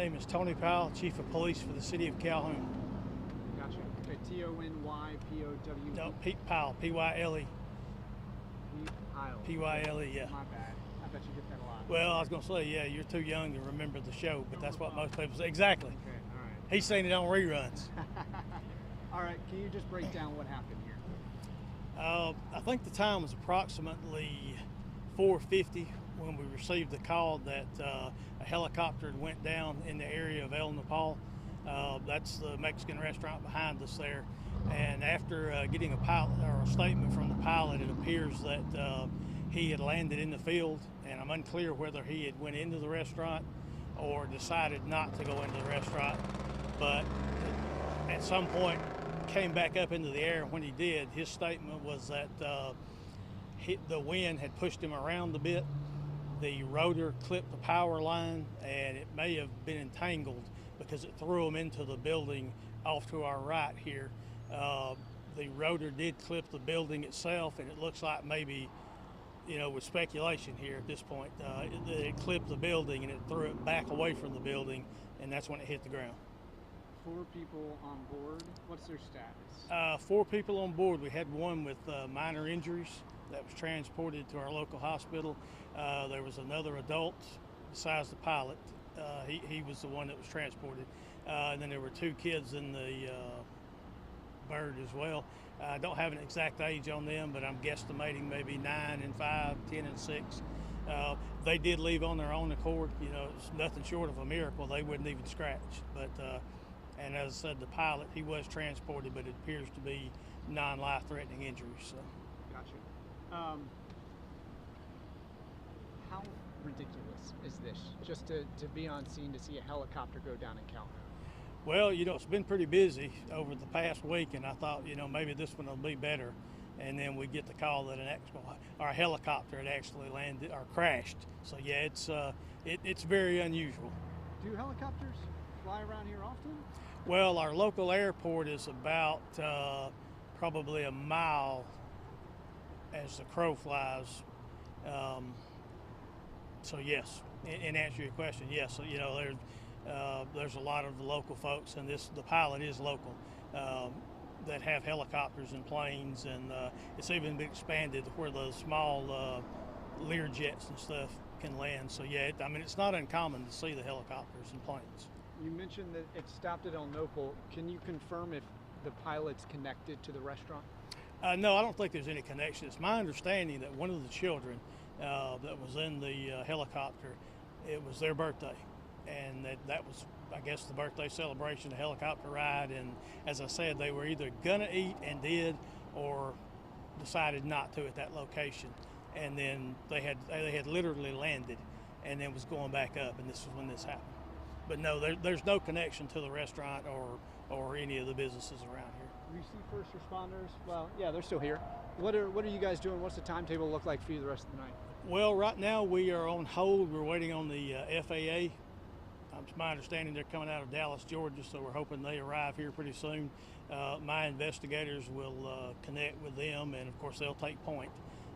name is Tony Powell, Chief of Police for the City of Calhoun. Gotcha. Okay, Tonypowell. No, Pete Powell, P-Y-L-E. Pete Powell. P-Y-L-E, yeah. My bad. I bet you get that a lot. Well, I was going to say, yeah, you're too young to remember the show, but that's what most people say. Exactly. Okay, all right. He's seen it on reruns. All right, can you just break down what happened here? I think the time was approximately 4:50 when we received the call that a helicopter went down in the area of El Nepal. That's the Mexican restaurant behind us there. And after getting a statement from the pilot, it appears that he had landed in the field, and I'm unclear whether he had went into the restaurant or decided not to go into the restaurant. But at some point, came back up into the air. When he did, his statement was that the wind had pushed him around a bit. The rotor clipped the power line, and it may have been entangled because it threw him into the building off to our right here. The rotor did clip the building itself, and it looks like maybe, with speculation here at this point, it clipped the building and it threw it back away from the building, and that's when it hit the ground. 4 people on board. What's their status? 4 people on board. We had one with minor injuries that was transported to our local hospital. There was another adult besides the pilot. He was the one that was transported. And then there were 2 kids in the bird as well. I don't have an exact age on them, but I'm guesstimating maybe 9 and 5, 10 and 6. They did leave on their own accord. It's nothing short of a miracle. They wouldn't even scratch. But and as I said, the pilot, he was transported, but it appears to be non-life-threatening injuries. So. Gotcha. How ridiculous is this? Just to be on scene to see a helicopter go down in Calhoun? Well, it's been pretty busy over the past week, and I thought, maybe this one will be better. And then we get the call that our helicopter had actually landed or crashed. So yeah, it's very unusual. Do helicopters fly around here often? Well, our local airport is about probably a mile as the crow flies. So yes, in answer to your question, yes. So, there's a lot of the local folks, and the pilot is local, that have helicopters and planes, and it's even been expanded to where the small Lear jets and stuff can land. So yeah, it's not uncommon to see the helicopters and planes. You mentioned that it stopped at El Nopal. Can you confirm if the pilot's connected to the restaurant? No, I don't think there's any connection. It's my understanding that one of the children that was in the helicopter, it was their birthday, and that was, I guess, the birthday celebration, the helicopter ride. And as I said, they were either gonna eat and did, or decided not to at that location. And then they had literally landed, and then was going back up, and this was when this happened. But no, there's no connection to the restaurant or any of the businesses around here. You see first responders? Well, yeah, they're still here. What are you guys doing? What's the timetable look like for you the rest of the night? Well, right now we are on hold. We're waiting on the FAA. It's my understanding they're coming out of Dallas, Georgia, so we're hoping they arrive here pretty soon. My investigators will connect with them, and of course they'll take point,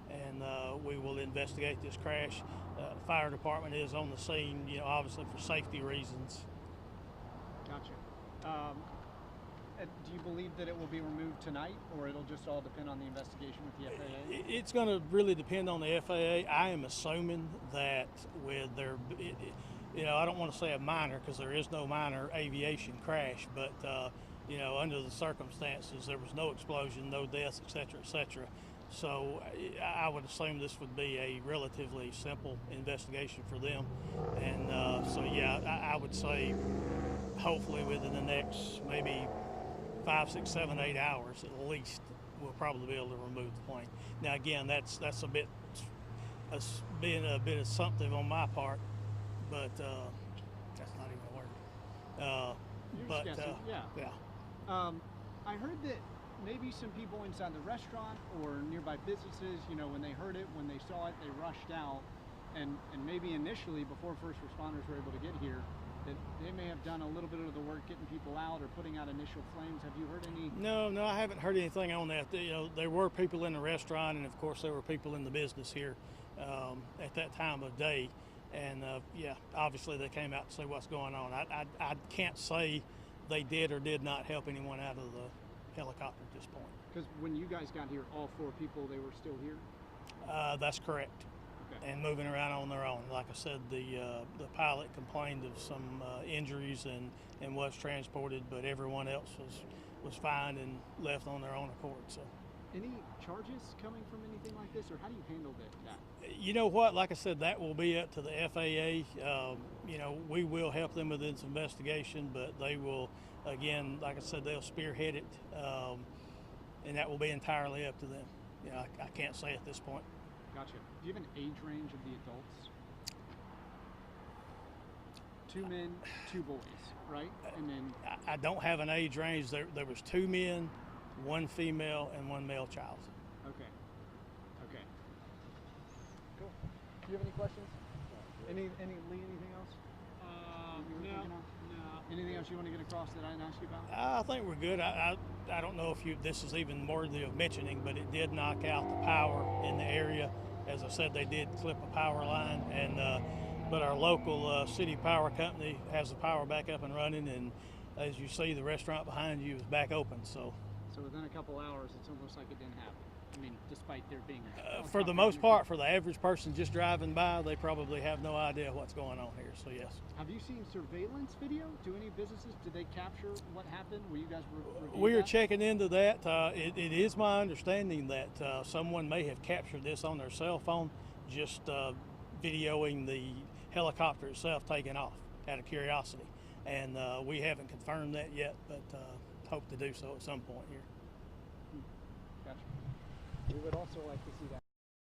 and we will investigate this crash. The fire department is on the scene, obviously for safety reasons. Gotcha. Do you believe that it will be removed tonight, or it'll just all depend on the investigation with the FAA? It's going to really depend on the FAA. I am assuming that with their, I don't want to say a minor, because there is no minor aviation crash, but under the circumstances, there was no explosion, no deaths, et cetera, et cetera. So I would assume this would be a relatively simple investigation for them. And so yeah, I would say hopefully within the next maybe 5, 6, 7, 8 hours at least, we'll probably be able to remove the plane. Now again, that's being a bit assumptive on my part, but that's not even a word. You're just guessing, yeah. I heard that maybe some people inside the restaurant or nearby businesses, when they heard it, when they saw it, they rushed out, and maybe initially, before first responders were able to get here, that they may have done a little bit of the work getting people out or putting out initial flames. Have you heard any? No, I haven't heard anything on that. There were people in the restaurant, and of course there were people in the business here at that time of day, And yeah, obviously they came out to see what's going on. I can't say they did or did not help anyone out of the helicopter at this point. Because when you guys got here, all 4 people, they were still here? That's correct. Okay. And moving around on their own. Like I said, the pilot complained of some injuries and was transported, but everyone else was fine and left on their own accord. So. Any charges coming from anything like this, or how do you handle that? You know what? Like I said, that will be up to the FAA. You know, we will help them with this investigation, but they will, again, like I said, they'll spearhead it, and that will be entirely up to them. You know, I can't say at this point. Gotcha. Do you have an age range of the adults? 2 men, 2 boys, right? And then I don't have an age range. There was 2 men, 1 female, and 1 male child. Okay. Okay. Cool. Do you have any questions? Lee, anything else? No. Anything else you want to get across that I didn't ask you about? I think we're good. I don't know if this is even worthy of mentioning, but it did knock out the power in the area. As I said, they did clip a power line, and but our local city power company has the power back up and running, and as you see, the restaurant behind you is back open. So within a couple hours, it's almost like it didn't happen. I mean, despite there being for the most part, for the average person just driving by, they probably have no idea what's going on here. So yes. Have you seen surveillance video? Do any businesses, did they capture what happened? Were you guys We are checking into that. It is my understanding that someone may have captured this on their cell phone, just videoing the helicopter itself taking off out of curiosity. And we haven't confirmed that yet, but hope to do so at some point here. Gotcha. We would also like to see that.